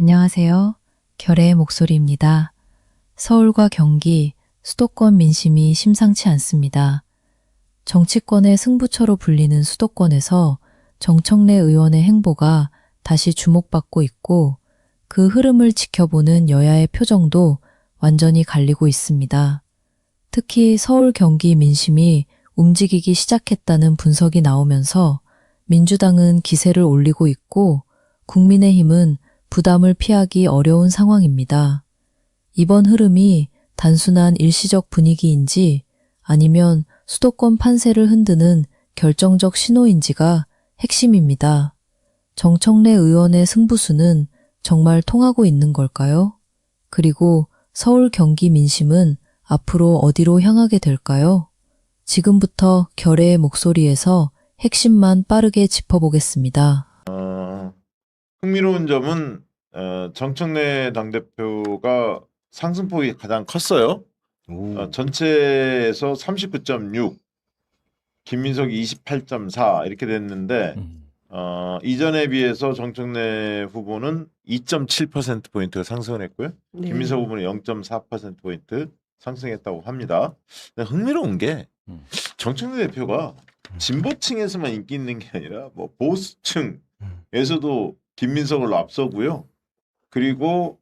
안녕하세요. 결의 목소리입니다. 서울과 경기, 수도권 민심이 심상치 않습니다. 정치권의 승부처로 불리는 수도권에서 정청래 의원의 행보가 다시 주목받고 있고 그 흐름을 지켜보는 여야의 표정도 완전히 갈리고 있습니다. 특히 서울 경기 민심이 움직이기 시작했다는 분석이 나오면서 민주당은 기세를 올리고 있고 국민의힘은 부담을 피하기 어려운 상황입니다. 이번 흐름이 단순한 일시적 분위기인지 아니면 수도권 판세를 흔드는 결정적 신호인지가 핵심입니다. 정청래 의원의 승부수는 정말 통하고 있는 걸까요? 그리고 서울 경기 민심은 앞으로 어디로 향하게 될까요? 지금부터 결의의 목소리에서 핵심만 빠르게 짚어보겠습니다. 흥미로운 점은 정청래 당대표가 상승폭이 가장 컸어요. 전체에서 39.6, 김민석이 28.4 이렇게 됐는데 이전에 비해서 정청래 후보는 2.7%포인트가 상승을 했고요. 네. 김민석 후보는 0.4%포인트 상승했다고 합니다. 근데 흥미로운 게 정청래 대표가 진보층에서만 인기 있는 게 아니라 뭐 보수층에서도 김민석을 앞서고요. 그리고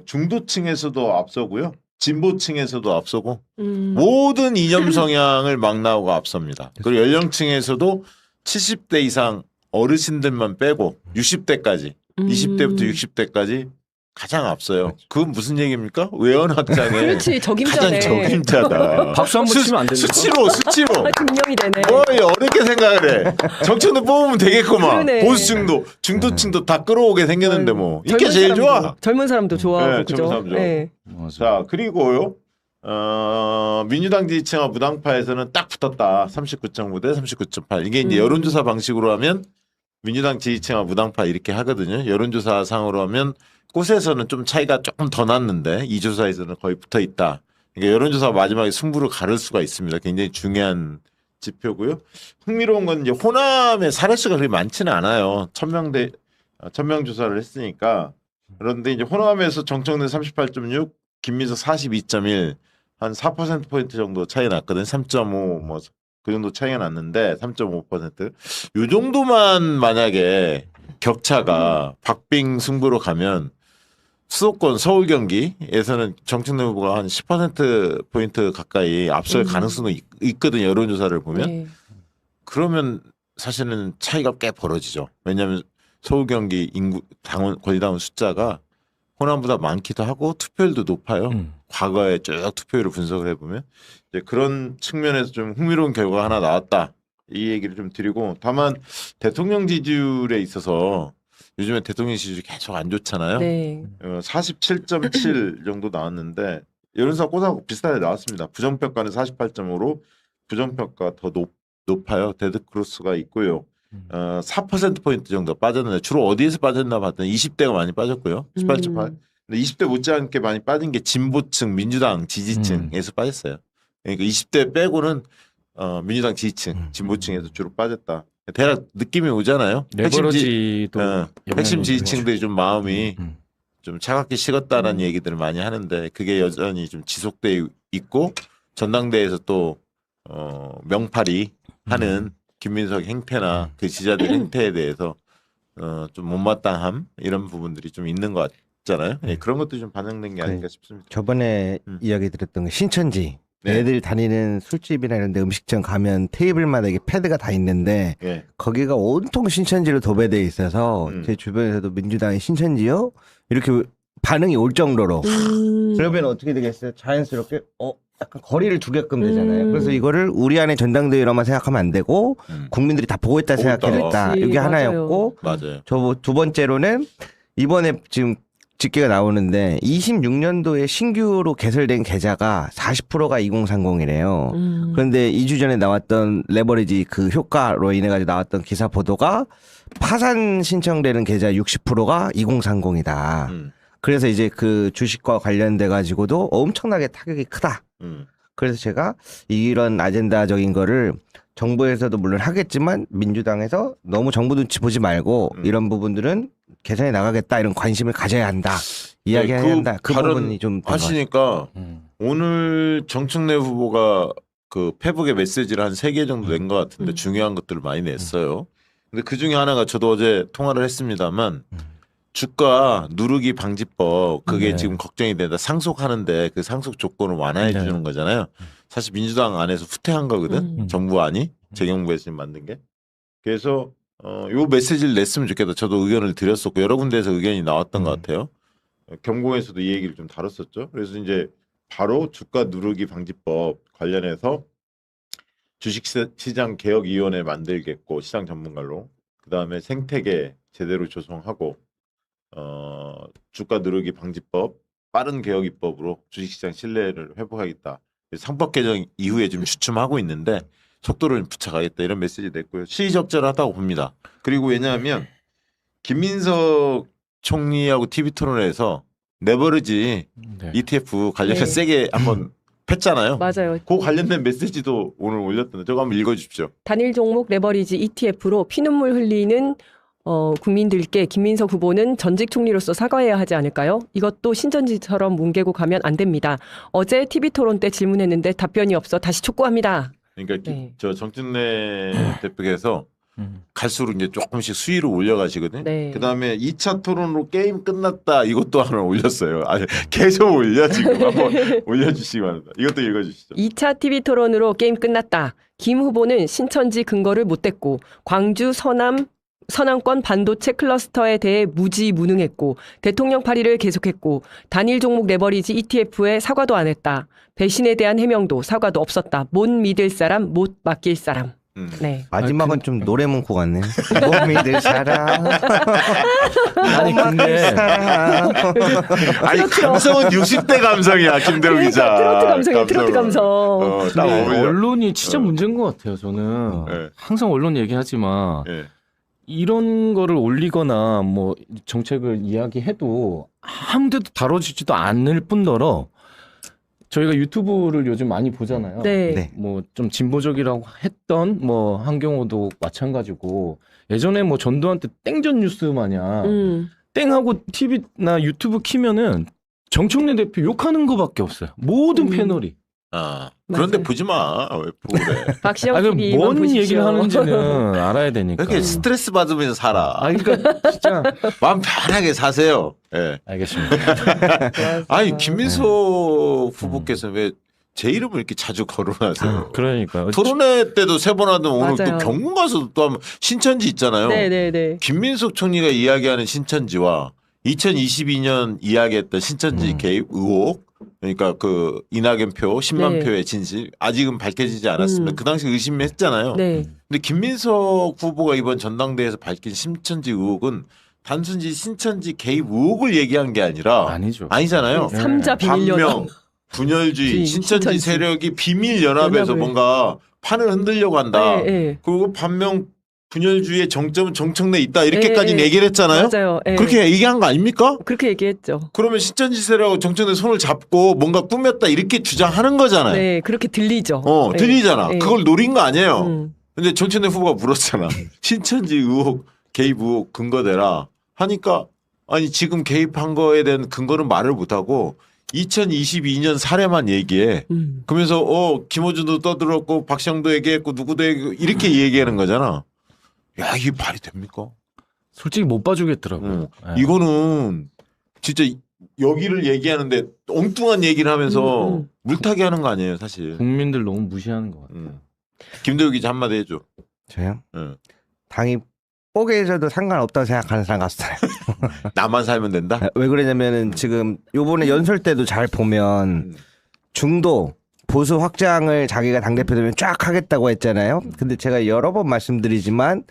중도층에서도 앞서고요. 진보층에서도 앞서고 모든 이념 성향을 막 나오고 앞섭니다. 그리고 연령층에서도 70대 이상 어르신들만 빼고 60대까지 20대부터 60대까지 가장 앞서요. 그건 무슨 얘기입니까? 외연확장의 그렇지, 적임자네. 가장 적임자다. 박수 한번 치면 안 됩니까? 수치로. 증명이 되네. 어렵게 생각을 해. 정청래 뽑으면 되겠구만. 그러네. 보수층도 중도층도 다 끌어오게 생겼는데 뭐 이게 제일 좋아. 젊은 사람도 좋아하고 네, 그죠? 젊은 사람 좋아. 네. 자, 그리고요. 민주당 지지층과 무당파에서는 딱 붙었다. 39.9 대 39.8. 이게 이제 여론조사 방식으로 하면 민주당 지지층과 무당파 이렇게 하거든요. 여론조사 상으로 하면 곳에서는 좀 차이가 조금 더 났는데 이 조사에서는 거의 붙어 있다. 그러니까 여론조사 마지막에 승부를 가를 수가 있습니다. 굉장히 중요한 지표고요. 흥미로운 건 이제 호남의 사례수가 그렇게 많지는 않아요. 1000명 조사를 했으니까. 그런데 이제 호남에서 정청래 38.6, 김민석 42.1, 한 4%포인트 정도 차이 났거든. 3.5 뭐 그 정도 차이가 났는데 3.5%. 요 정도만 만약에 격차가 박빙 승부로 가면 수도권 서울 경기에서는 정청래 후보가 한 10%포인트 가까이 앞설 가능성도 있거든요. 여론조사를 보면. 네. 그러면 사실은 차이가 꽤 벌어지죠. 왜냐하면 서울 경기 인구 거리다운 숫자가 호남보다 많기도 하고 투표율도 높아요. 과거에 쭉 투표율을 분석을 해보면 이제 그런 측면에서 좀 흥미로운 결과가 하나 나왔다. 이 얘기를 좀 드리고 다만 대통령 지지율에 있어서 요즘에 대통령 지지율이 계속 안 좋잖아요. 네. 47.7 정도 나왔는데 여론조사 꼬사하고 비슷하게 나왔습니다. 부정평가는 48.5로 부정평가 더 높아요. 데드크로스가 있고요. 4%포인트 정도 빠졌는데 주로 어디에서 빠졌나 봤더니 20대가 많이 빠졌고요. 18.8. 근데 20대 못지않게 많이 빠진 게 진보층, 민주당 지지층에서 빠졌어요. 그러니까 20대 빼고는 민주당 지지층, 진보층에서 주로 빠졌다. 대략 느낌이 오잖아요. 레버러지도 핵심 지지층들이 좀 마음이 좀 차갑게 식었다라는 얘기들을 많이 하는데 그게 여전히 좀 지속돼 있고 전당대회에서 또 명팔이 하는 김민석 행태나 그 지지자들 행태에 대해서 좀 못마땅함 이런 부분들이 좀 있는 것 같잖아요. 네, 그런 것도 좀 반영된 게 아닐까 싶습니다. 저번에 이야기 드렸던 그 신천지 네. 애들 다니는 술집이나 이런 데 음식점 가면 테이블마다 이게 패드가 다 있는데 네. 거기가 온통 신천지로 도배돼 있어서 제 주변에서도 민주당이 신천지요? 이렇게 반응이 올 정도로 그러면 어떻게 되겠어요? 자연스럽게 약간 거리를 두게끔 되잖아요. 그래서 이거를 우리 안에 전당대회로만 생각하면 안 되고 국민들이 다 보고 있다 생각해야겠다. 그렇지, 이게 맞아요. 하나였고 맞아요. 저 두 번째로는 이번에 지금 집계가 나오는데 26년도에 신규로 개설된 계좌가 40%가 2030이래요. 그런데 2주 전에 나왔던 레버리지 그 효과로 인해 가지고 나왔던 기사 보도가 파산 신청되는 계좌 60%가 2030이다. 그래서 이제 그 주식과 관련돼 가지고도 엄청나게 타격이 크다. 그래서 제가 이런 아젠다적인 거를 정부에서도 물론 하겠지만 민주당에서 너무 정부 눈치 보지 말고 이런 부분들은 개선해 나가겠다 이런 관심을 가져야 한다. 이야기해야 그 한다. 그 발언 부분이 좀 하시니까 음. 오늘 정청래 후보가 그 페북에 메시지를 한 3개 정도 낸 것 같은데 중요한 것들을 많이 냈어요. 근데 그 중에 하나가 저도 어제 통화를 했습니다만 주가 누르기 방지법 그게 네. 지금 걱정이 된다. 상속하는데 그 상속 조건을 완화해 네. 주는 거잖아요. 사실 민주당 안에서 후퇴한 거거든. 정부안이 재경부에서 지금 만든 게. 그래서 요 메시지를 냈으면 좋겠다. 저도 의견을 드렸었고 여러 군데에서 의견이 나왔던 것 같아요. 경공에서도 이 얘기를 좀 다뤘었죠. 그래서 이제 바로 주가 누르기 방지법 관련해서 주식시장 개혁위원회 만들겠고 시장 전문가로 그다음에 생태계 제대로 조성하고 주가 누르기 방지법 빠른 개혁 입법으로 주식시장 신뢰를 회복하겠다. 상법 개정 이후에 좀 주춤하고 있는데 속도를 붙여가겠다 이런 메시지 냈고요. 시의적절하다고 봅니다. 그리고 왜냐하면 김민석 총리하고 TV 토론에서 레버리지 네. ETF 관련해서 네. 세게 한번 팼잖아요. 맞아요. 그 관련된 메시지도 오늘 올렸던데 저거 한번 읽어주십시오. 단일 종목 레버리지 ETF로 피눈물 흘리는 국민들께 김민석 후보는 전직 총리로서 사과해야 하지 않을까요? 이것도 신천지처럼 뭉개고 가면 안 됩니다. 어제 TV 토론 때 질문했는데 답변이 없어 다시 촉구합니다. 그러니까 네. 저 정진래 대표께서 갈수록 이제 조금씩 수위를 올려가시거든요. 네. 그다음에 2차 토론으로 게임 끝났다 이것도 하나 올렸어요. 아니 계속 올려 지금 한번 올려주시기 바랍니다. 이것도 읽어주시죠. 2차 TV 토론으로 게임 끝났다. 김 후보는 신천지 근거를 못 댔고 광주 서남권 반도체 클러스터에 대해 무지무능했고 대통령 발의를 계속했고 단일 종목 레버리지 ETF에 사과도 안 했다. 배신에 대한 해명도 사과도 없었다. 못 믿을 사람, 못 맡길 사람. 네. 마지막은 좀 노래 문구 같네. 못 믿을 사람. 아니 근데 아니 감성은 60대 감성이야 김대우 기자. 그러니까 트로트 감성이에요. 트로트 감성. 딱 네, 어울려. 언론이 진짜 문제인 것 같아요. 저는 네. 항상 언론 얘기하지만 예. 이런 거를 올리거나 뭐 정책을 이야기해도 아무데도 다뤄지지도 않을 뿐더러 저희가 유튜브를 요즘 많이 보잖아요. 네. 네. 뭐 좀 진보적이라고 했던 뭐 한경호도 마찬가지고 예전에 뭐 전두환 때 땡전 뉴스 마냥 땡하고 TV나 유튜브 키면은 정청래 대표 욕하는 거밖에 없어요. 모든 패널이. 아 그런데 맞아요. 보지 마. 왜 그래? 박시영 아, TV만 뭔 보십시오. 얘기를 하는지는 알아야 되니까. 이렇게 스트레스 받으면서 살아. 아, 그러니까 진짜 마음 편하게 사세요. 예. 알겠습니다. 아니 김민석 후보께서 왜 제 이름을 이렇게 자주 거론하세요? 그러니까요. 토론회 때도 3번 하던 오늘 맞아요. 또 경공 가서 또 한번 신천지 있잖아요. 네네네. 김민석 총리가 이야기하는 신천지와 2022년 이야기했던 신천지 개입 의혹 그러니까 그 이낙연 표 10만 네. 표의 진실 아직은 밝혀지지 않았습니다. 그 당시 의심했잖아요. 네. 근데 김민석 후보가 이번 전당대회에서 밝힌 신천지 의혹은 단순히 신천지 개입 의혹을 얘기한 게 아니라 아니죠. 아니잖아요. 네. 삼자 비밀연합. 반명, 분열주의, 신천지 신천지. 세력이 비밀 연합에서 연합을. 뭔가 판을 흔들려고 한다. 네, 네. 그리고 반명 분열주의의 정점은 정청래에 있다. 이렇게까지 네, 네. 얘기를 했잖아요. 맞아요. 네. 그렇게 얘기한 거 아닙니까? 그렇게 얘기했죠. 그러면 신천지 세력하고 정청래 손을 잡고 뭔가 꾸몄다 이렇게 주장하는 거잖아요. 네, 그렇게 들리죠. 네. 들리잖아. 네. 그걸 노린 거 아니에요. 음. 근데 정청래 후보가 물었잖아. 신천지 의혹, 개입 의혹 근거 대라 하니까 아니 지금 개입한 거에 대한 근거는 말을 못하고 2022년 사례만 얘기해. 그러면서 김어준도 떠들었고 박시영도 얘기했고 누구도 얘기했고 이렇게 얘기하는 거잖아. 야 이게 말이 됩니까? 솔직히 못 봐주겠더라고요. 네. 이거는 진짜 여기를 얘기하는데 엉뚱한 얘기를 하면서 물타기 하는 거 아니에요 사실. 국민들 너무 무시하는 것 같아요. 김대우 기자 한마디 해줘. 저요? 응. 당이 뽀개져도 상관없다고 생각하는 사람 같아요. 나만 살면 된다? 왜 그러냐면은 지금 요번에 연설 때도 잘 보면 중도 보수 확장을 자기가 당대표 되면 쫙 하겠다고 했잖아요. 근데 제가 여러 번 말씀드리지만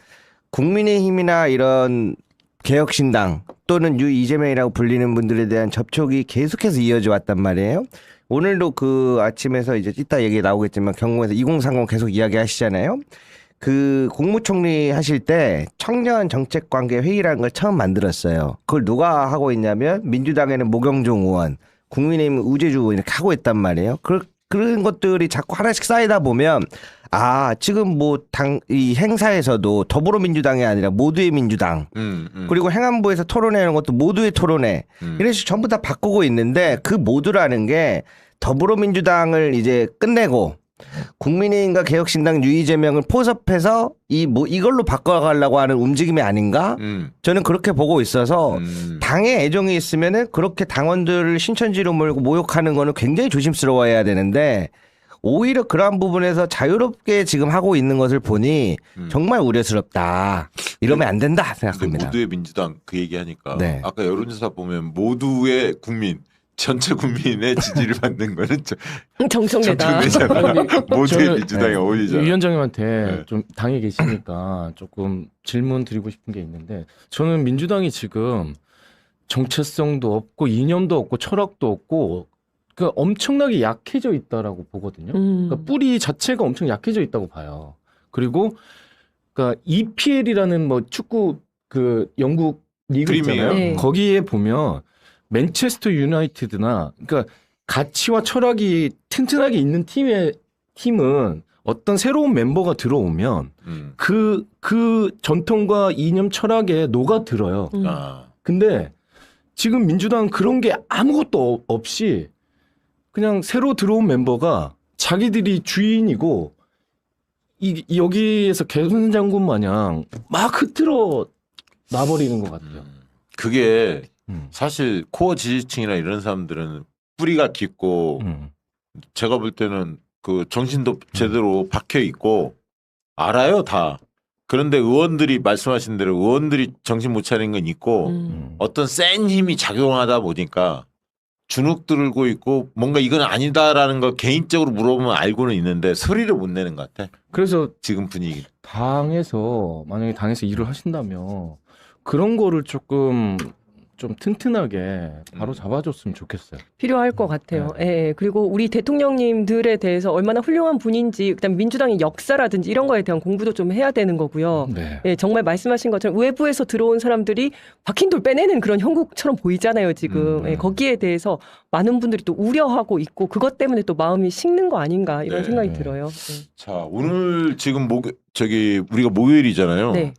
국민의힘이나 이런 개혁신당 또는 이재명이라고 불리는 분들에 대한 접촉이 계속해서 이어져 왔단 말이에요. 오늘도 그 아침에서 이제 이따 얘기 나오겠지만 경공에서 2030 계속 이야기하시잖아요. 그 국무총리 하실 때 청년 정책관계 회의라는 걸 처음 만들었어요. 그걸 누가 하고 있냐면 민주당에는 모경종 의원, 국민의힘은 우재주 의원 이렇게 하고 있단 말이에요. 그런 것들이 자꾸 하나씩 쌓이다 보면 지금 뭐 이 행사에서도 더불어민주당이 아니라 모두의 민주당 그리고 행안부에서 토론회하는 것도 모두의 토론회 이런 식으로 전부 다 바꾸고 있는데 그 모두라는 게 더불어민주당을 이제 끝내고 국민의힘과 개혁신당 유이재명을 포섭해서 이걸로 바꿔가려고 하는 움직임이 아닌가? 저는 그렇게 보고 있어서 당에 애정이 있으면은 그렇게 당원들을 신천지로 몰고 모욕하는 거는 굉장히 조심스러워해야 되는데 오히려 그러한 부분에서 자유롭게 지금 하고 있는 것을 보니 정말 우려스럽다. 이러면 안 된다 생각합니다. 모두의 민주당 그 얘기하니까 네. 아까 여론조사 보면 모두의 국민 전체 국민의 지지를 받는 거는 정청래다. 모두의 저는 민주당이 어울리잖아. 위원장님한테 네. 좀 당에 계시니까 조금 질문 드리고 싶은 게 있는데 저는 민주당이 지금 정체성도 없고 이념도 없고 철학도 없고 그 엄청나게 약해져 있다라고 보거든요. 그러니까 뿌리 자체가 엄청 약해져 있다고 봐요. 그리고 그러니까 EPL이라는 뭐 축구 그 영국 리그 프리미어. 있잖아요. 네. 거기에 보면 맨체스터 유나이티드나 그러니까 가치와 철학이 튼튼하게 있는 팀은 어떤 새로운 멤버가 들어오면 그 전통과 이념 철학에 녹아들어요. 근데 지금 민주당은 그런 게 아무것도 없이 그냥 새로 들어온 멤버가 자기들이 주인이고 여기에서 개선 장군 마냥 막 흐트러 놔버리는 것 같아요. 그게 사실 코어 지지층이나 이런 사람들은 뿌리가 깊고 제가 볼 때는 그 정신도 제대로 박혀 있고 알아요 다. 그런데 의원들이 말씀하신 대로 의원들이 정신 못 차린 건 있고 어떤 센 힘이 작용하다 보니까 주눅 들고 있고 뭔가 이건 아니다라는 걸 개인적으로 물어보면 알고는 있는데 소리를 못 내는 것 같아. 그래서 지금 분위기. 만약에 당에서 일을 하신다면 그런 거를 조금 좀 튼튼하게 바로 잡아줬으면 좋겠어요. 필요할 것 같아요. 예, 그리고 우리 대통령님들에 대해서 얼마나 훌륭한 분인지, 그다음 민주당의 역사라든지 이런 거에 대한 공부도 좀 해야 되는 거고요. 네. 예, 정말 말씀하신 것처럼 외부에서 들어온 사람들이 박힌 돌 빼내는 그런 형국처럼 보이잖아요, 지금. 예, 거기에 대해서 많은 분들이 또 우려하고 있고 그것 때문에 또 마음이 식는 거 아닌가 이런 네. 생각이 들어요. 예. 자 오늘 지금 우리가 목요일이잖아요. 네.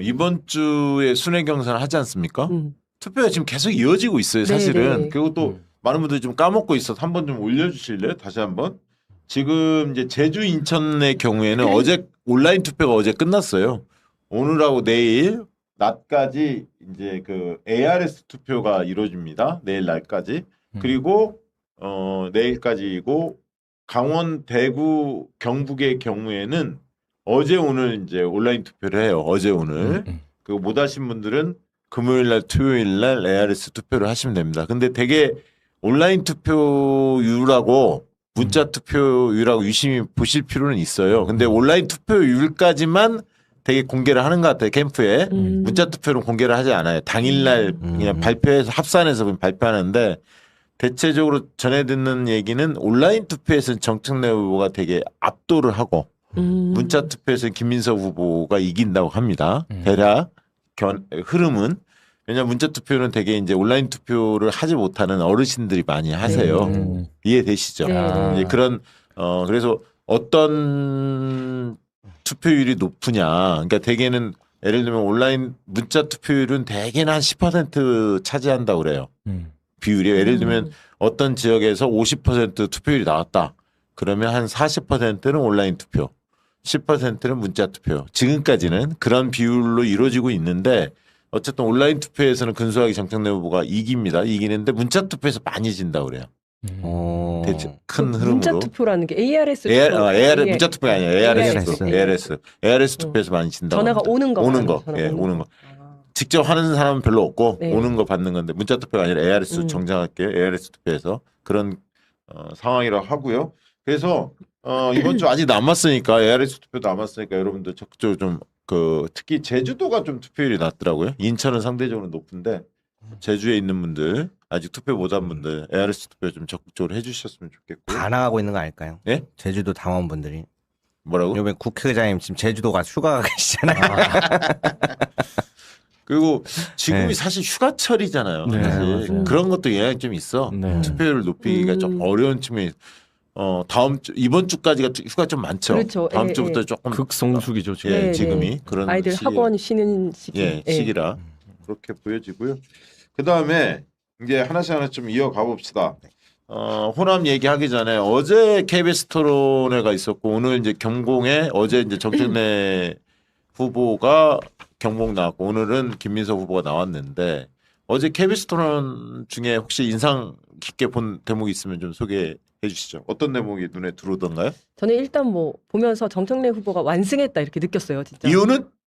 이번 주에 순회 경선 하지 않습니까? 음. 투표가 지금 계속 이어지고 있어요, 사실은. 네. 그리고 또 많은 분들이 좀 까먹고 있어서 한번 좀 올려주실래요? 다시 한번. 지금 이제 제주, 인천의 경우에는 어제 온라인 투표가 어제 끝났어요. 오늘하고 내일 낮까지 이제 그 ARS 투표가 이루어집니다. 내일 낮까지. 그리고 내일까지이고 강원, 대구, 경북의 경우에는 어제 오늘 이제 온라인 투표를 해요. 어제 오늘. 그 못 하신 분들은 금요일 날, 토요일 날 ARS 투표를 하시면 됩니다. 근데 되게 온라인 투표율하고 문자 투표율하고 유심히 보실 필요는 있어요. 근데 온라인 투표율까지만 되게 공개를 하는 것 같아요. 캠프에. 문자 투표는 공개를 하지 않아요. 당일날 그냥 발표해서 합산해서 그냥 발표하는데 대체적으로 전해 듣는 얘기는 온라인 투표에서는 정청래 후보가 되게 압도를 하고 문자 투표에서는 김민석 후보가 이긴다고 합니다. 대략 흐름은. 왜냐하면 문자 투표는 되게 이제 온라인 투표를 하지 못하는 어르신들이 많이 하세요. 이해되시죠? 네. 이제 그런 그래서 어떤 투표율이 높으냐. 그러니까 대개는 예를 들면 온라인 문자 투표율은 대개는 한 10% 차지한다고 그래요. 비율이 예를 들면 어떤 지역에서 50% 투표율이 나왔다. 그러면 한 40%는 온라인 투표, 10%는 문자 투표. 지금까지는 그런 비율로 이루어지고 있는데 어쨌든 온라인 투표에서는 근소하게 정청래 후보가 이깁니다. 이기는데 문자 투표에서 많이 진다고 그래요. 대체 큰 흐름으로. 문자 투표라는 게 ARS ARS 문자 투표가 아니에요. ARS. ARS 투표에서 많이 진다고. 전화가 합니다. 오는 거. 오는 거. 전화가 예, 오는 오는 거. 직접 하는 사람은 별로 없고 네. 오는 거 받는 건데 문자 투표가 아니라 ARS 정정할게요. ARS 투표에서 그런 상황이라고 하고요. 그래서 이번 주 아직 남았으니까 ARS 투표도 남았으니까 여러분들 적극적으로 좀 특히 제주도가 좀 투표율이 낮더라고요. 인천은 상대적으로 높은데 제주에 있는 분들 아직 투표 못한 분들 ARS 투표 좀 적극적으로 해주셨으면 좋겠고. 다 나가고 있는 거 아닐까요? 예? 제주도 당원분들이. 뭐라고? 요번에 국회의장님 지금 제주도가 휴가가 계시잖아요. 그리고 지금이 네. 사실 휴가철이잖아요. 네, 사실 맞아요. 그런 것도 영향이 좀 있어. 네. 투표율을 높이기가 좀 어려운 측면이. 다음 주 이번 주까지가 휴가 좀 많죠. 그렇죠. 다음 예, 주부터 예. 조금 극성수기죠 지금. 예, 네, 지금이 네. 그런 아이들 시기, 학원 쉬는 시기. 예, 예. 시기라 그렇게 보여지고요. 그 다음에 이제 하나씩 좀 이어가 봅시다. 호남 얘기하기 전에 어제 KBS 토론회가 있었고 오늘 이제 경공에 어제 이제 정책내 후보가 경공 나왔고 오늘은 김민석 후보가 나왔는데 어제 KBS 토론 중에 혹시 인상 깊게 본 대목이 있으면 좀 소개해 주시죠. 어떤 대목이 눈에 들어오던가요? 저는 일단 뭐 보면서 정청래 후보가 완승했다 이렇게 느꼈어요. 진짜.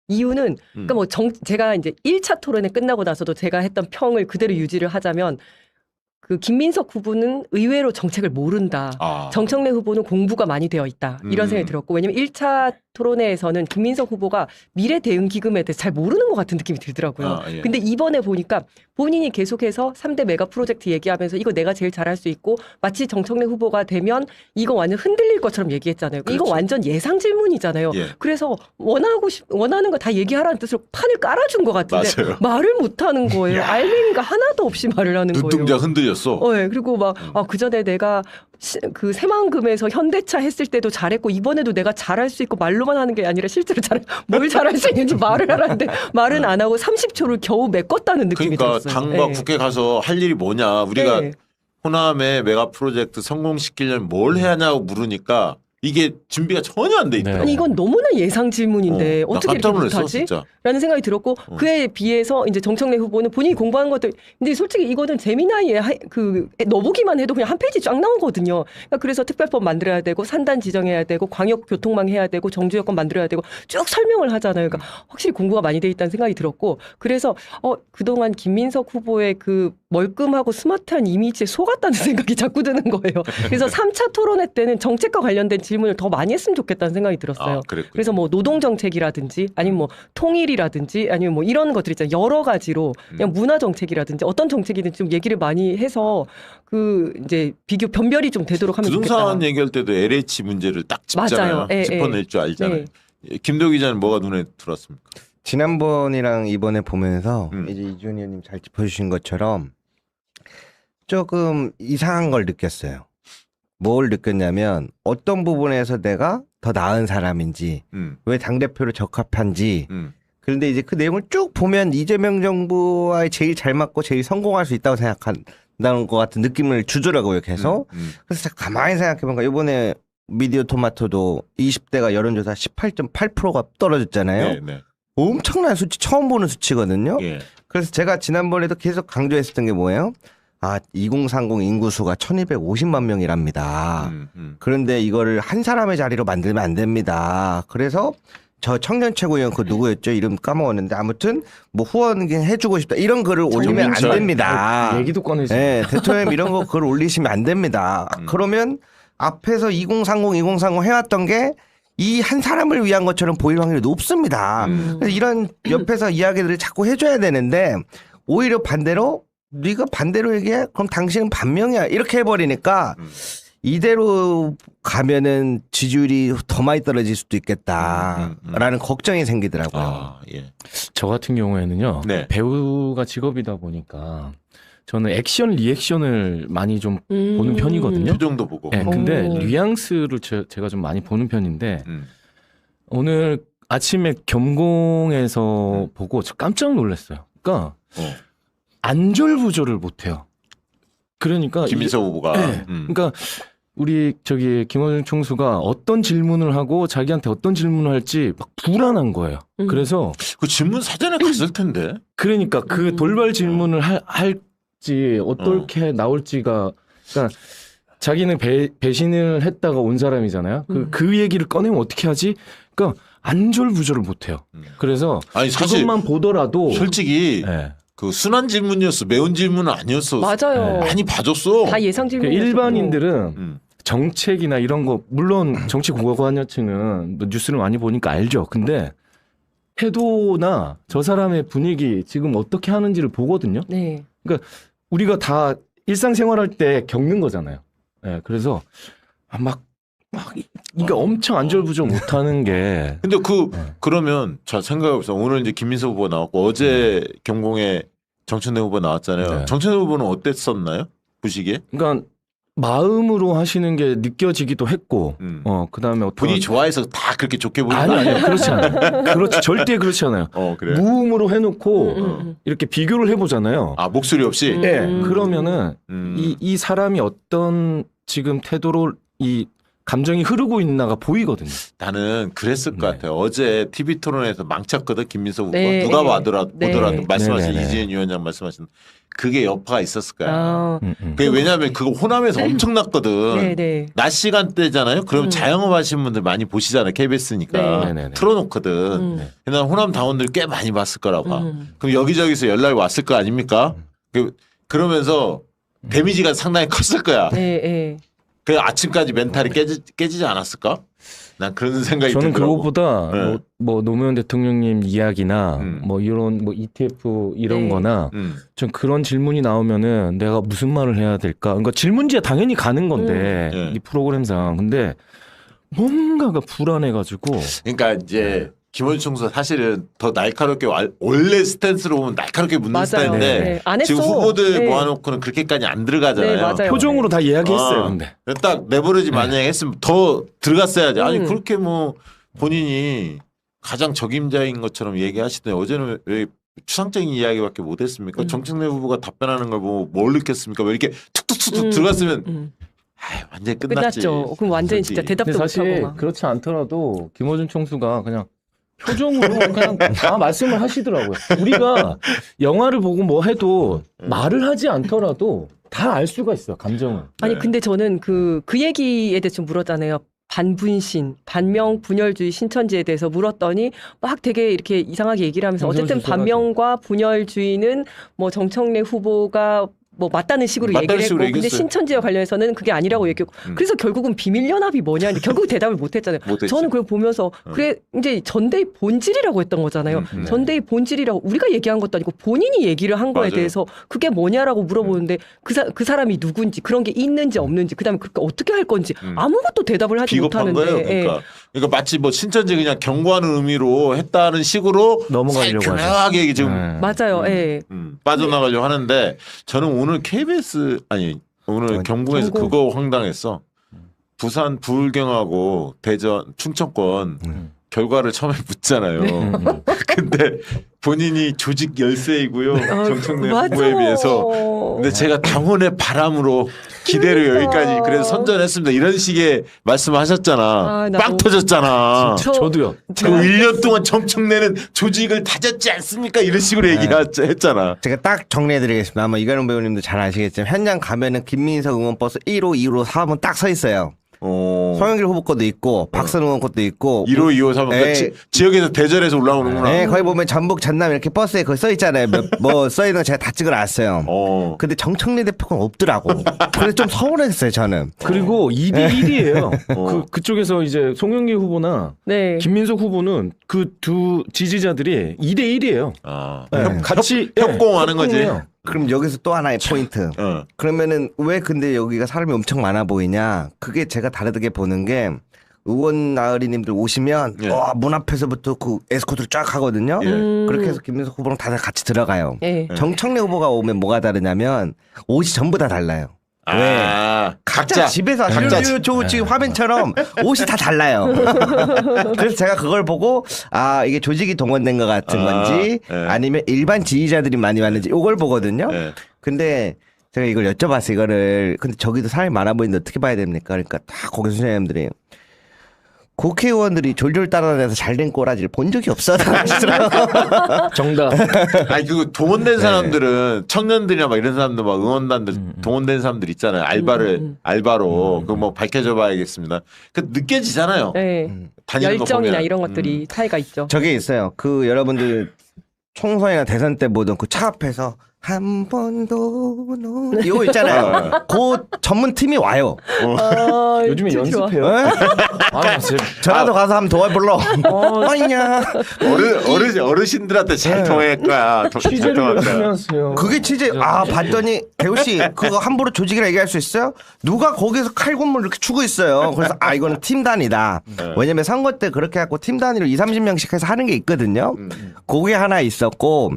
이유는 그러니까 뭐 제가 이제 1차 토론회 끝나고 나서도 제가 했던 평을 그대로 유지를 하자면 그 김민석 후보는 의외로 정책을 모른다. 정청래 후보는 공부가 많이 되어 있다. 이런 생각이 들었고 왜냐면 1차 토론회에서는 김민석 후보가 미래 대응 기금에 대해서 잘 모르는 것 같은 느낌이 들더라고요. 예. 근데 이번에 보니까 본인이 계속해서 3대 메가 프로젝트 얘기하면서 이거 내가 제일 잘할 수 있고 마치 정청래 후보가 되면 이거 완전 흔들릴 것처럼 얘기했잖아요. 그렇죠. 이거 완전 예상 질문이잖아요. 예. 그래서 원하는 거 다 얘기하라는 뜻으로 판을 깔아준 것 같은데 맞아요. 말을 못하는 거예요. 알맹이가 하나도 없이 말을 하는 거예요. 눈동자 흔들렸어. 네. 그리고 막 그 전에 내가 그 새만금에서 현대차 했을 때도 잘했고 이번에도 내가 잘할 수 있고 말로만 하는 게 아니라 실제로 뭘 잘할 수 있는지 말을 하라는데 말은 안 하고 30초를 겨우 메꿨다는 느낌이 그러니까 들었어요. 당과 네. 국회 가서 할 일이 뭐냐. 우리가 네. 호남의 메가 프로젝트 성공시키려면 뭘 해야 하냐고 물으니까 이게 준비가 전혀 안 돼 있더라고. 네. 아니 이건 너무나 예상 질문인데 나 어떻게 깜짝 이렇게 놀랐어, 못하지? 진짜. 라는 생각이 들었고 그에 비해서 이제 정청래 후보는 본인이 공부한 것들 근데 솔직히 이거는 재미나이에 그 넣어보기만 해도 그냥 한 페이지 쫙 나오거든요. 그러니까 그래서 특별법 만들어야 되고 산단 지정해야 되고 광역 교통망 해야 되고 정주 여건 만들어야 되고 쭉 설명을 하잖아요. 그러니까 확실히 공부가 많이 돼 있다는 생각이 들었고 그래서 그동안 김민석 후보의 그 멀끔하고 스마트한 이미지에 속았다는 생각이 자꾸 드는 거예요. 그래서 3차 토론회 때는 정책과 관련된 질문을 더 많이 했으면 좋겠다는 생각이 들었어요. 그랬군요. 그래서 뭐 노동 정책이라든지 아니면 뭐 통일이라든지 아니면 뭐 이런 것들 있잖아요. 여러 가지로 그냥 문화 정책이라든지 어떤 정책이든 좀 얘기를 많이 해서 그 이제 비교 변별이 좀 되도록 하면 좋겠다. 부동산 얘기할 때도 LH 문제를 딱 짚잖아요. 맞아요. 예, 짚어낼 줄 알잖아요. 네. 김도 기자는 뭐가 눈에 들었습니까? 지난번이랑 이번에 보면서 이제 이준희 의원님 잘 짚어주신 것처럼 조금 이상한 걸 느꼈어요. 뭘 느꼈냐면 어떤 부분에서 내가 더 나은 사람인지 왜 당대표로 적합한지 그런데 이제 그 내용을 쭉 보면 이재명 정부와의 제일 잘 맞고 제일 성공할 수 있다고 생각한다는 것 같은 느낌을 주더라고요 계속. 그래서 가만히 생각해보니까 이번에 미디어 토마토도 20대가 여론조사 18.8%가 떨어졌잖아요. 네, 네. 엄청난 수치, 처음 보는 수치거든요. 예. 그래서 제가 지난번에도 계속 강조했었던 게 뭐예요? 2030 인구수가 1250만 명이랍니다. 그런데 이거를 한 사람의 자리로 만들면 안 됩니다. 그래서 저 청년 최고위원 그 누구였죠? 이름 까먹었는데 아무튼 뭐 후원 해주고 싶다 이런 글을 올리면 안 정민철. 됩니다. 얘기도 꺼내지. 네, 대통령 이런 거 글 올리시면 안 됩니다. 그러면 앞에서 2030 해왔던 게 이 한 사람을 위한 것처럼 보일 확률이 높습니다. 그래서 이런 옆에서 이야기들을 자꾸 해줘야 되는데 오히려 반대로 네가 반대로 얘기해? 그럼 당신은 반명이야. 이렇게 해버리니까 이대로 가면은 지지율이 더 많이 떨어질 수도 있겠다라는 걱정이 생기더라고요. 예. 저 같은 경우에는요. 네. 배우가 직업이다 보니까 저는 액션 리액션을 많이 좀 보는 편이거든요. 표정도 보고. 네, 근데 오. 뉘앙스를 제가 좀 많이 보는 편인데 오늘 아침에 겸공에서 보고 저 깜짝 놀랐어요. 그러니까 안절부절을 못해요. 그러니까 김민석 후보가. 네. 그러니까 우리 김원중 총수가 어떤 질문을 하고 자기한테 어떤 질문을 할지 막 불안한 거예요. 그래서 그 질문 사전에 갔을 텐데. 그러니까 그 돌발 질문을 할지 어떻게 나올지가 그러니까 자기는 배신을 했다가 온 사람이잖아요. 그 얘기를 꺼내면 어떻게 하지? 그러니까 안절부절을 못해요. 그래서 아니 사실 그것만 보더라도 솔직히 네. 그 순한 질문이었어. 매운 질문은 아니었어. 맞아요. 많이 봐줬어. 다 예상 질문. 그러니까 일반인들은 정책이나 이런 거 물론 정치 국어관여층은 뭐 뉴스를 많이 보니까 알죠. 근데 태도나 저 사람의 분위기 지금 어떻게 하는지를 보거든요. 네. 그러니까 우리가 다 일상생활할 때 겪는 거잖아요. 네, 그래서 그러니까 엄청 안절부절 못하는 게. 근데 그러면 자 생각해보세요. 오늘 이제 김민석 후보 나왔고 어제 경공에 정천대 후보 나왔잖아요. 네. 정천대 후보는 어땠었나요? 보시기에? 그러니까 마음으로 하시는 게 느껴지기도 했고, 그다음에 어떤 본인이 좋아해서 다 그렇게 좋게 보는 거 아니요, 그렇지 않아요. 그렇지, 절대 그렇지 않아요. 그래. 무음으로 해놓고 이렇게 비교를 해보잖아요. 아 목소리 없이. 네, 그러면은 이 사람이 어떤 지금 태도로 이 감정이 흐르고 있나가 보이거든요. 나는 그랬을 것 네. 같아요. 어제 TV 토론에서 망쳤거든 김민석 후보가 네. 누가 보더라도 네. 말씀하신 네네네. 이지은 위원장 말씀하신 그게 여파가 있었을 거야. 아, 그게 왜냐하면 그거 호남에서 엄청났거든. 네네. 낮 시간대잖아요. 그럼 자영업 하시는 분들 많이 보시잖아요. KBS니까 네. 네네네. 틀어놓거든. 난 호남 당원들 꽤 많이 봤을 거라고 봐. 음. 그럼 여기저기서 연락이 왔을 거 아닙니까? 그러면서 데미지가 상당히 컸을 거야. 네, 네. 그 아침까지 멘탈이 깨지지 않았을까? 난 그런 생각이 저는 들더라고. 그거보다 네. 뭐 노무현 대통령님 이야기나 뭐 이런 뭐 ETF 이런 네. 거나 전 그런 질문이 나오면은 내가 무슨 말을 해야 될까? 그러니까 질문지에 당연히 가는 건데 네. 이 프로그램상 근데 뭔가가 불안해가지고 그러니까 이제 김원준 총수 사실은 더 날카롭게 원래 스탠스로 보면 날카롭게 묻는 맞아요. 스타일인데 네. 안 했어. 지금 후보들 네. 모아놓고는 그렇게까지 안 들어가잖아요. 네, 맞아요. 표정으로 다 이야기했어요. 근데 딱 내버리지 만약에 했으면 더 들어갔어야지. 아니 음. 그렇게 뭐 본인이 가장 적임자인 것처럼 얘기하시더니 어제는 왜 추상적인 이야기밖에 못했습니까? 정청래 후보가 답변하는 걸 보고 뭘 느꼈습니까? 왜 이렇게 툭툭툭툭 들어갔으면 완전히 끝났지. 끝났죠. 그럼 완전히 진짜 근데 대답도 사실 못하고 막. 그렇지 않더라도 김어준 총수가 그냥 표정으로 그냥 다 말씀을 하시더라고요. 우리가 영화를 보고 뭐 해도 말을 하지 않더라도 다 알 수가 있어 감정을. 아니 근데 저는 그 얘기에 대해서 좀 물었잖아요. 반분신, 반명 분열주의 신천지에 대해서 물었더니 막 되게 이렇게 이상하게 얘기를 하면서 어쨌든 반명과 분열주의는 뭐 정청래 후보가 뭐 맞다는 식으로 맞다는 얘기를 식으로 했고 근데 얘기했어요. 신천지와 관련해서는 그게 아니라고 얘기했고 그래서 결국은 비밀연합이 뭐냐 근데 결국 대답을 못했잖아요. 못했지. 저는 그걸 보면서 그래 이제 전대의 본질이라고 했던 거잖아요. 전대의 본질이라고 우리가 얘기한 것도 아니고 본인이 얘기를 한 거에 맞아요. 대해서 그게 뭐냐라고 물어보는데 그 사람이 누군지 그런 게 있는지 없는지 그다음에 그렇게 어떻게 할 건지 아무것도 대답을 하지 비겁한 못하는데 거예요. 그러니까 마치 뭐 신천지 그냥 경고하는 의미로 했다는 식으로 넘어가려고 하죠. 살균하게 지금 맞아요. 예. 빠져나가려고 하는데 저는 오늘 KBS 오늘 경북에서 경북. 그거 황당했어. 부산 부울경하고 대전 충청권 결과를 처음에 묻잖아요. 근데 본인이 조직 열세이고요. 정청래 맞아. 후보에 비해서. 근데 제가 당원의 바람으로 기대를 그러니까. 여기까지 그래서 선전했습니다. 이런 식의 말씀하셨잖아. 아, 나도- 빵 터졌잖아. 저도요. 그 1년 동안 정청래는 조직을 다졌지 않습니까? 이런 식으로 얘기했잖아. 제가 딱 정리해드리겠습니다. 아마 이가영 배우님도 잘 아시겠지만 현장 가면은 김민석 의원버스 1호, 2호, 4번 딱 서 있어요. 송영길 후보 것도 있고 박선 의원 것도 있고 1호, 2호, 3호. 네. 지역에서 대전에서 올라오는구나. 네, 거기 보면 전북, 전남 이렇게 버스에 거기 써 있잖아요. 뭐 써 있는 거 제가 다 찍어놨어요. 근데 정청래 대표가 없더라고. 그래서 좀 서운했어요, 저는. 그리고 2대 1이에요. 그쪽에서 이제 송영길 후보나 네. 김민석 후보는 그 두 지지자들이 2대 1이에요. 같이 협공하는 거지. 협공해요. 그럼 여기서 또 하나의 포인트. 그러면은 왜 근데 여기가 사람이 엄청 많아 보이냐? 그게 제가 다르게 보는 게 의원 나으리님들 오시면 예. 문 앞에서부터 그 에스코트를 쫙 하거든요. 그렇게 해서 김민석 후보랑 다들 같이 들어가요. 예. 정청래 후보가 오면 뭐가 다르냐면 옷이 전부 다 달라요. 왜? 각자 집에서 지금 화면처럼 옷이 다 달라요. 그래서 제가 그걸 보고 이게 조직이 동원된 것 같은 건지 아니면 일반 지지자들이 많이 왔는지 이걸 보거든요. 근데 제가 이걸 여쭤봤어요. 이거를 근데 저기도 사람이 많아 보이는데 어떻게 봐야 됩니까? 그러니까 다 거기 선생님들이 국회의원들이 졸졸 따라다녀서 잘된 꼬라지를 본 적이 없어. 정답. 아니 그 동원된 사람들은 청년들이나 막 이런 사람들 막 응원단들 동원된 사람들 있잖아요. 알바로 그 뭐 밝혀져 봐야겠습니다. 그 느껴지잖아요. 네. 다니는 거 열정이나 보면. 이런 것들이 차이가 있죠. 저게 있어요. 그 여러분들 총선이나 대선 때 보던 그 차 앞에서 한 번도 이거 있잖아요. 그 전문 팀이 와요. 요즘에 진짜 좋아. 연습해요. 전화도 가서 한번 도와불러. 어이냐. 어르신들한테 잘 통할 거야. 잘 취재를 통할 열심히 거야. 하세요. 그게 취재. 봤더니 대우 씨 그거 함부로 조직이라 얘기할 수 있어요? 누가 거기서 칼군무를 이렇게 추고 있어요. 그래서 이거는 팀 단위다. 왜냐면 선거 때 그렇게 해갖고 팀 단위로 20-30명씩 해서 하는 게 있거든요. 그게 하나 있었고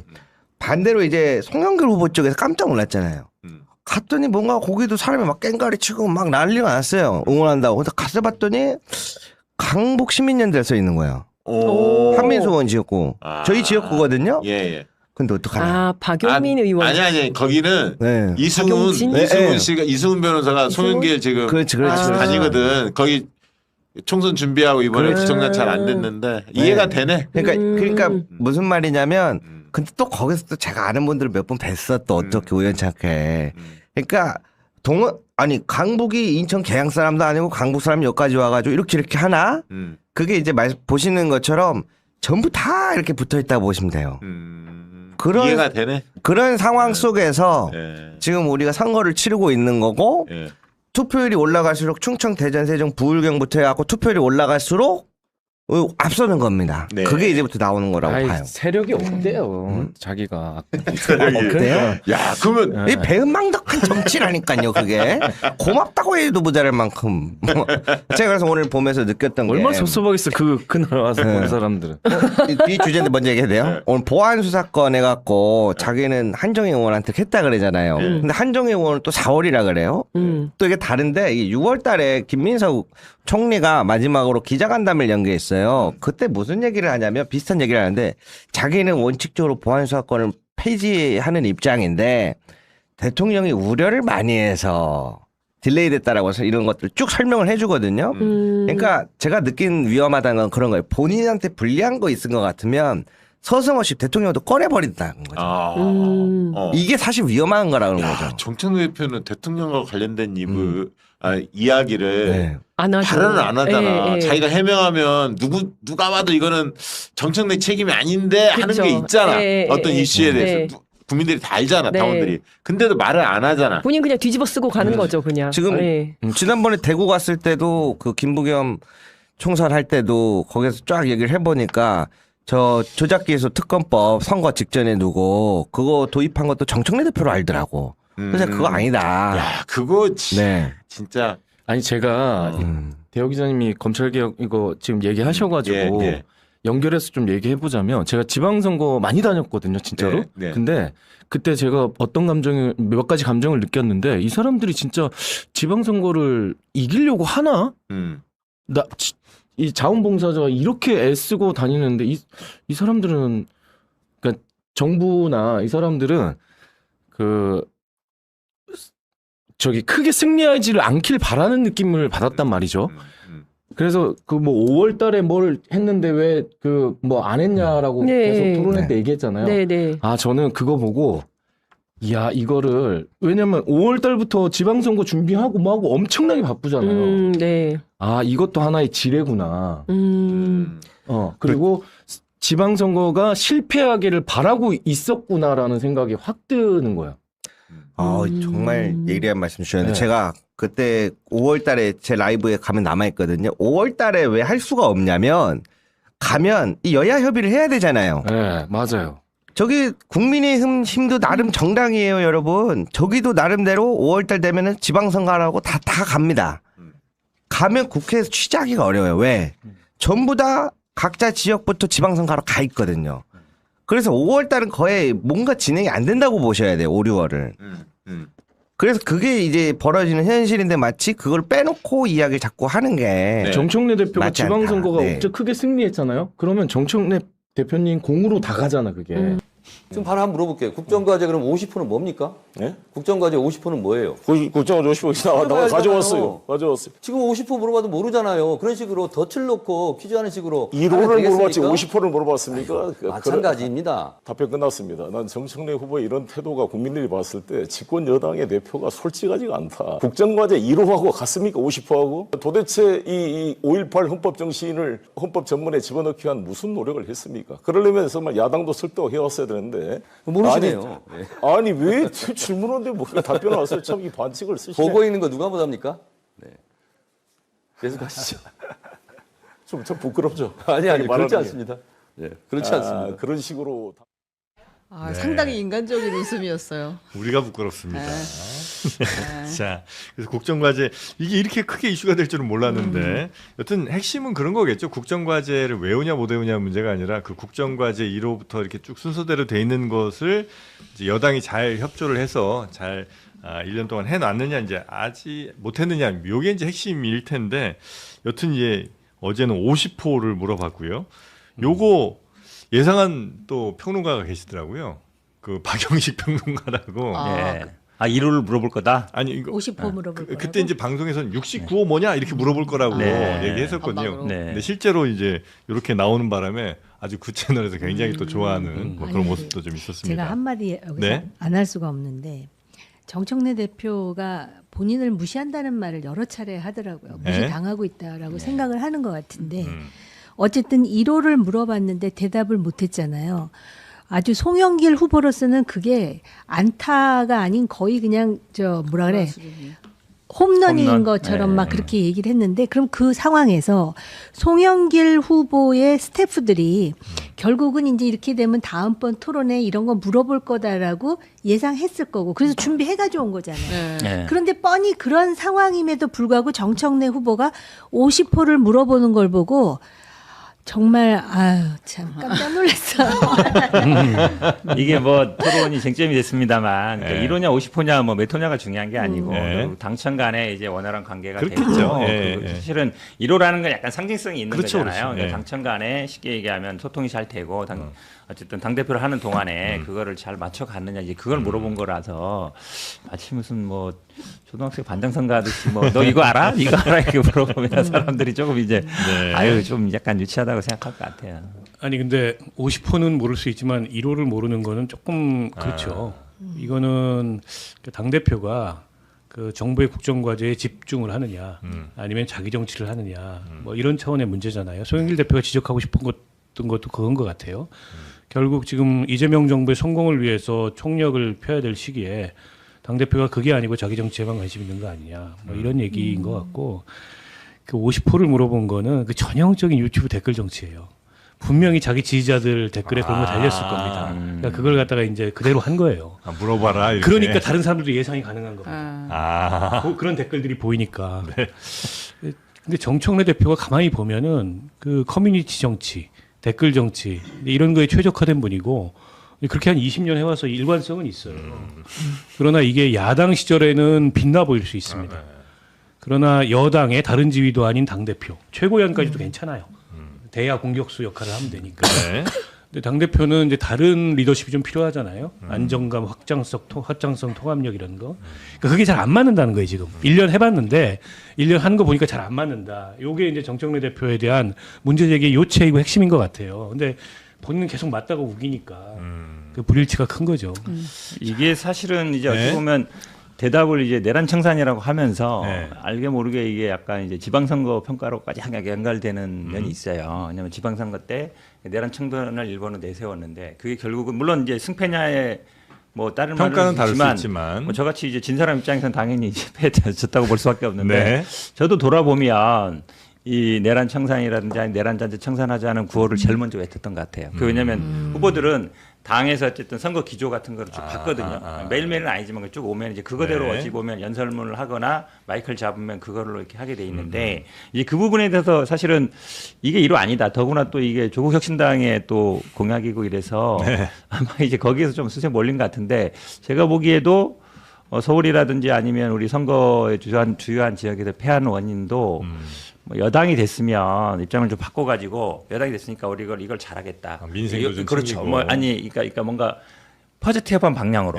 반대로 이제 송영길 후보 쪽에서 깜짝 놀랐잖아요. 갔더니 뭔가 거기도 사람이 막 깽가리 치고 막 난리가 났어요. 응원한다고. 근데 가서 봤더니 강북 시민연대 써 있는 거예요. 오. 한민수원 지역구. 아. 저희 지역구거든요. 예, 예. 근데 어떡하나. 아, 박용민 의원. 아니 거기는 네. 이승훈 네. 씨가 이승훈 변호사가 송영길 지금 그렇지. 다니거든. 거기 총선 준비하고 이번에 그래. 구청장 잘 안 됐는데 이해가 되네. 그러니까 무슨 말이냐면 음. 근데 또 거기서 또 제가 아는 분들을 몇 분 뵀어. 또 어떻게 우연찮게. 음. 그러니까 강북이 인천 계양 사람도 아니고 강북 사람이 여기까지 와가지고 이렇게 하나? 그게 이제 보시는 것처럼 전부 다 이렇게 붙어 있다고 보시면 돼요. 이해가 되네. 그런 상황 속에서 예. 지금 우리가 선거를 치르고 있는 거고 예. 투표율이 올라갈수록 충청, 대전, 세종, 부울경부터 해갖고 투표율이 올라갈수록 앞서는 겁니다. 네. 그게 이제부터 나오는 거라고 아이, 봐요. 세력이 없대요. 자기가. 어때요? 야, 그러면 이 배은망덕한 정치라니까요, 그게. 고맙다고 해도 모자랄 만큼. 제가 그래서 오늘 보면서 느꼈던 게. 얼마나 섭섭하겠어, 그날 와서 본 사람들은. 이 주제인데 먼저 얘기해도 돼요? 오늘 보안 수사권 해갖고 자기는 한정희 의원한테 했다 그러잖아요. 근데 한정희 의원은 또 4월이라 그래요. 또 이게 다른데 6월 달에 김민석 총리가 마지막으로 기자간담회를 연기했어요. 그때 무슨 얘기를 하냐면 비슷한 얘기를 하는데 자기는 원칙적으로 보안 수사권을 폐지하는 입장인데 대통령이 우려를 많이 해서 딜레이 됐다라고 해서 이런 것들 쭉 설명을 해주거든요. 그러니까 제가 느낀 위험하다는 건 그런 거예요. 본인한테 불리한 거 있은 것 같으면 서슴없이 대통령도 꺼내버린다는 거죠. 이게 사실 위험한 거라는 거죠. 정청래 대표는 대통령과 관련된 이야기를 네. 안 하죠. 발언을 안 하잖아. 예, 예. 자기가 해명하면 누가 봐도 이거는 정청래 책임이 아닌데 하는 그쵸. 게 있잖아. 예, 어떤 예, 이슈에 예. 대해서 네. 국민들이 다 알잖아. 네. 당원들이. 근데도 말을 안 하잖아. 본인 그냥 뒤집어 쓰고 가는 거죠, 그냥. 지금 예. 지난번에 대구 갔을 때도 그 김부겸 총선할 때도 거기서 쫙 얘기를 해보니까 저 조작기에서 특검법 선거 직전에 두고 그거 도입한 것도 정청래 대표로 알더라고. 그래서 그거 아니다. 야, 그거 네. 진짜. 아니, 제가 대호 기자님이 검찰개혁 이거 지금 얘기하셔가지고 예, 예. 연결해서 좀 얘기해보자면 제가 지방선거 많이 다녔거든요, 진짜로. 네, 네. 근데 그때 제가 몇 가지 감정을 느꼈는데 이 사람들이 진짜 지방선거를 이기려고 하나? 이 자원봉사자가 이렇게 애쓰고 다니는데 이 사람들은 그러니까 정부나 이 사람들은 저기 크게 승리하지를 않길 바라는 느낌을 받았단 말이죠. 그래서 그 뭐 5월 달에 뭘 했는데 왜 그 뭐 안 했냐라고 네. 계속 토론회 때 얘기했잖아요. 네네. 아, 저는 그거 보고 이야, 이거를 왜냐면 5월 달부터 지방선거 준비하고 뭐하고 엄청나게 바쁘잖아요. 네. 아, 이것도 하나의 지뢰구나. 그리고 지방선거가 실패하기를 바라고 있었구나라는 생각이 확 드는 거예요. 정말 예리한 말씀 주셨는데 네. 제가 그때 5월 달에 제 라이브에 가면 남아있거든요. 5월 달에 왜 할 수가 없냐면 가면 이 여야 협의를 해야 되잖아요. 네, 맞아요. 저기 국민의힘도 나름 정당이에요, 여러분. 저기도 나름대로 5월 달 되면은 지방선거 하라고 다 갑니다. 가면 국회에서 취재하기가 어려워요. 왜? 전부 다 각자 지역부터 지방선거하러 가 있거든요. 그래서 5월 달은 거의 뭔가 진행이 안 된다고 보셔야 돼요. 5, 6월을. 그래서 그게 이제 벌어지는 현실인데 마치 그걸 빼놓고 이야기를 자꾸 하는 게 네. 정청래 대표가 맞지 않다. 지방선거가 네. 엄청 크게 승리했잖아요. 그러면 정청래 대표님 공으로 다 가잖아, 그게. 지금 바로 한번 물어볼게요. 국정과제 그럼 50%는 뭡니까? 네? 국정과제 50%는 뭐예요? 국정원 50% 나와 알잖아요. 가져왔어요. 가져왔어요. 지금 50% 물어봐도 모르잖아요. 그런 식으로 덫을 놓고 퀴즈하는 식으로 1호를 하면 물어봤지 되겠습니까? 50%를 물어봤습니까? 마찬가지입니다. 답변 끝났습니다. 난 정청래 후보의 이런 태도가 국민들이 봤을 때 집권 여당의 대표가 솔직하지가 않다. 국정과제 1호하고 같습니까? 50%하고? 도대체 이 5.18 헌법 정신을 헌법 전문에 집어넣기 위한 무슨 노력을 했습니까? 그러려면 정말 야당도 설득해왔어야 되는데 모르시네요. 아니 왜 질문하는데 뭐 답변하세요? 참 이 반칙을 쓰시네. 보고 있는 거 누가 못합니까? 네. 계속 하시죠. 좀 부끄럽죠. 아니 말하는 그렇지 게. 않습니다. 네, 그렇지 않습니다. 그런 식으로 아, 상당히 인간적인 웃음이었어요. 우리가 부끄럽습니다. 네. 자, 그래서 국정과제 이게 이렇게 크게 이슈가 될 줄은 몰랐는데 여튼 핵심은 그런 거겠죠. 국정과제를 외우냐 못 외우냐 문제가 아니라 그 국정과제 1호부터 이렇게 쭉 순서대로 돼 있는 것을 이제 여당이 잘 협조를 해서 잘 1년 동안 해놨느냐 이제 아직 못했느냐 요게 이제 핵심일 텐데 여튼 이제 어제는 50호를 물어봤고요. 요거 예상한 또 평론가가 계시더라고요. 그 박영식 평론가라고. 아, 예. 1호를 물어볼 거다. 아니 이거 50호 물어볼 거라고? 그때 이제 방송에서는 69호 뭐냐 이렇게 물어볼 거라고 네. 얘기했었거든요. 반박으로. 네. 근데 실제로 이제 이렇게 나오는 바람에 아주 그 채널에서 굉장히 또 좋아하는 뭐 그런 아니, 모습도 좀 있었습니다. 제가 한마디 여기서 네. 안 할 수가 없는데 정청래 대표가 본인을 무시한다는 말을 여러 차례 하더라고요. 네. 무시당하고 있다라고 생각을 하는 것 같은데 음. 어쨌든 1호를 물어봤는데 대답을 못했잖아요. 아주 송영길 후보로서는 그게 안타가 아닌 거의 그냥 뭐라 그래 홈런인 홈런. 것처럼 네. 막 그렇게 얘기를 했는데 그럼 그 상황에서 송영길 후보의 스태프들이 결국은 이제 이렇게 되면 다음번 토론에 이런 거 물어볼 거다라고 예상했을 거고 그래서 준비해가지고 온 거잖아요. 네. 네. 그런데 뻔히 그런 상황임에도 불구하고 정청래 후보가 50호를 물어보는 걸 보고 정말 아유 참 깜짝 놀랐어요. 이게 뭐 토론이 쟁점이 됐습니다만 네. 그러니까 1호냐 50호냐 뭐 몇 호냐가 중요한 게 아니고 네. 당청 간에 이제 원활한 관계가 그렇겠죠. 되고 예, 그 예. 사실은 1호라는 건 약간 상징성이 있는 그렇죠, 거잖아요. 그렇죠. 그러니까 예. 당청 간에 쉽게 얘기하면 소통이 잘 되고 어쨌든 당 대표를 하는 동안에 그거를 잘 맞춰 갔느냐 이제 그걸 물어본 거라서 마치 무슨 뭐 초등학생 반장선 가듯이 뭐 너 이거 알아? 이거 알아? 이렇게 물어보면 사람들이 조금 이제 네. 아유 좀 약간 유치하다고 생각할 것 같아요. 아니 근데 50호는 모를 수 있지만 1호를 모르는 거는 조금 그렇죠. 이거는 당 대표가 그 정부의 국정 과제에 집중을 하느냐, 아니면 자기 정치를 하느냐, 뭐 이런 차원의 문제잖아요. 송영길 대표가 지적하고 싶은 것도 그건 것 같아요. 결국 지금 이재명 정부의 성공을 위해서 총력을 펴야 될 시기에 당 대표가 그게 아니고 자기 정치에만 관심 있는 거 아니냐, 뭐 이런 얘기인 것 같고 그 50호를 물어본 거는 그 전형적인 유튜브 댓글 정치예요. 분명히 자기 지지자들 댓글에 그런 거 달렸을 겁니다. 그러니까 그걸 갖다가 이제 그대로 한 거예요. 물어봐라. 이렇게. 그러니까 다른 사람들도 예상이 가능한 겁니다. 아. 그런 댓글들이 보이니까. 근데 정청래 대표가 가만히 보면은 그 커뮤니티 정치, 댓글 정치 이런 거에 최적화된 분이고 그렇게 한 20년 해와서 일관성은 있어요. 그러나 이게 야당 시절에는 빛나 보일 수 있습니다. 그러나 여당의 다른 지위도 아닌 당대표, 최고위원까지도 괜찮아요. 대야 공격수 역할을 하면 되니까. 네. 근데 당대표는 이제 다른 리더십이 좀 필요하잖아요. 안정감, 확장성, 통합력 이런 거. 그러니까 그게 잘 안 맞는다는 거예요, 지금. 1년 해봤는데, 1년 하는 거 보니까 잘 안 맞는다. 요게 이제 정청래 대표에 대한 문제제기의 요체이고 핵심인 것 같아요. 근데 본인은 계속 맞다고 우기니까 그 불일치가 큰 거죠. 이게 사실은 이제 네. 어떻게 보면 대답을 이제 내란청산이라고 하면서 네. 알게 모르게 이게 약간 이제 지방선거 평가로까지 연결되는 면이 있어요. 왜냐하면 지방선거 때 내란청산을 일본은 내세웠는데 그게 결국은 물론 이제 승패냐에 뭐 다른 평가는 다를 수 있지만 있지만 뭐 저같이 이제 진 사람 입장에서는 당연히 이제 패졌다고 볼 수밖에 없는데 네. 저도 돌아보면 이 내란 청산이라든지 아니 내란 잔재 청산하자는 구호를 제일 먼저 외쳤던 것 같아요. 그 왜냐하면 후보들은 당에서 어쨌든 선거 기조 같은 거를 쭉 봤거든요. 매일매일은 아니지만 쭉 오면 이제 그거대로 네. 어찌 보면 연설문을 하거나 마이크를 잡으면 그걸로 이렇게 하게 돼 있는데 이제 그 부분에 대해서 사실은 이게 이로 아니다. 더구나 또 이게 조국 혁신당의 또 공약이고 이래서 네. 아마 이제 거기에서 좀 수세 몰린 것 같은데 제가 보기에도 서울이라든지 아니면 우리 선거의 주요한 지역에서 패한 원인도 뭐 여당이 됐으면 입장을 좀 바꿔가지고 여당이 됐으니까 우리 이걸 잘하겠다. 민생도 좀 그렇죠. 챙기고. 뭐 아니 그러니까 뭔가 포지티브한 방향으로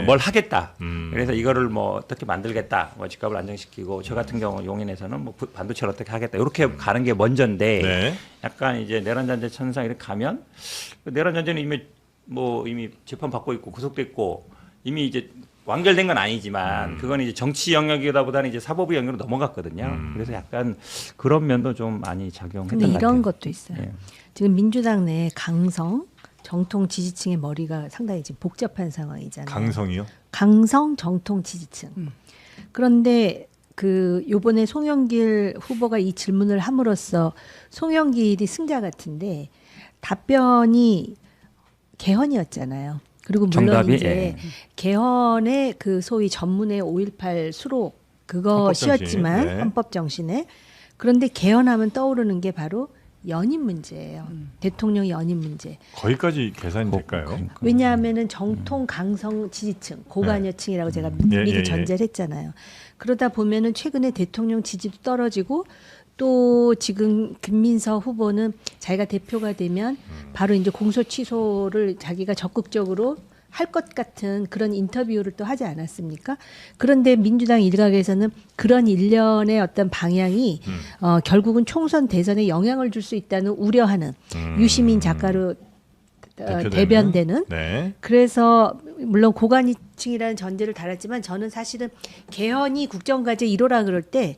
뭘 하겠다. 그래서 이거를 뭐 어떻게 만들겠다. 뭐 집값을 안정시키고 저 같은 경우 용인에서는 뭐 반도체를 어떻게 하겠다. 이렇게 가는 게 먼저인데 네. 약간 이제 내란잔재 천상 이렇게 가면 내란잔재는 이미 재판 받고 있고 구속됐고 이미 이제 완결된 건 아니지만 그건 이제 정치 영역이다 보다는 이제 사법부 영역으로 넘어갔거든요. 그래서 약간 그런 면도 좀 많이 작용했던 것 근데 같아요. 이런 것도 있어요. 예. 지금 민주당 내 강성, 정통 지지층의 머리가 상당히 지금 복잡한 상황이잖아요. 강성이요? 강성, 정통 지지층. 그런데 그 요번에 송영길 후보가 이 질문을 함으로써 송영길이 승자 같은데 답변이 개헌이었잖아요. 그리고 물론 정답이, 이제 예. 개헌의 그 소위 전문의 5.18 수록 헌법정신, 그것이었지만 네. 헌법 정신에 그런데 개헌하면 떠오르는 게 바로 연임 문제예요. 대통령 연임 문제. 거기까지 계산이 될까요? 왜냐하면은 정통 강성 지지층, 고관여층이라고 제가 미리 전제를 했잖아요. 그러다 보면은 최근에 대통령 지지도 떨어지고 또 지금 김민석 후보는 자기가 대표가 되면 바로 이제 공소 취소를 자기가 적극적으로 할 것 같은 그런 인터뷰를 또 하지 않았습니까? 그런데 민주당 일각에서는 그런 일련의 어떤 방향이 결국은 총선 대선에 영향을 줄 수 있다는 우려하는 유시민 작가로 대변되는 네. 그래서 물론 고관층이라는 전제를 달았지만 저는 사실은 개헌이 국정과제 1호라 그럴 때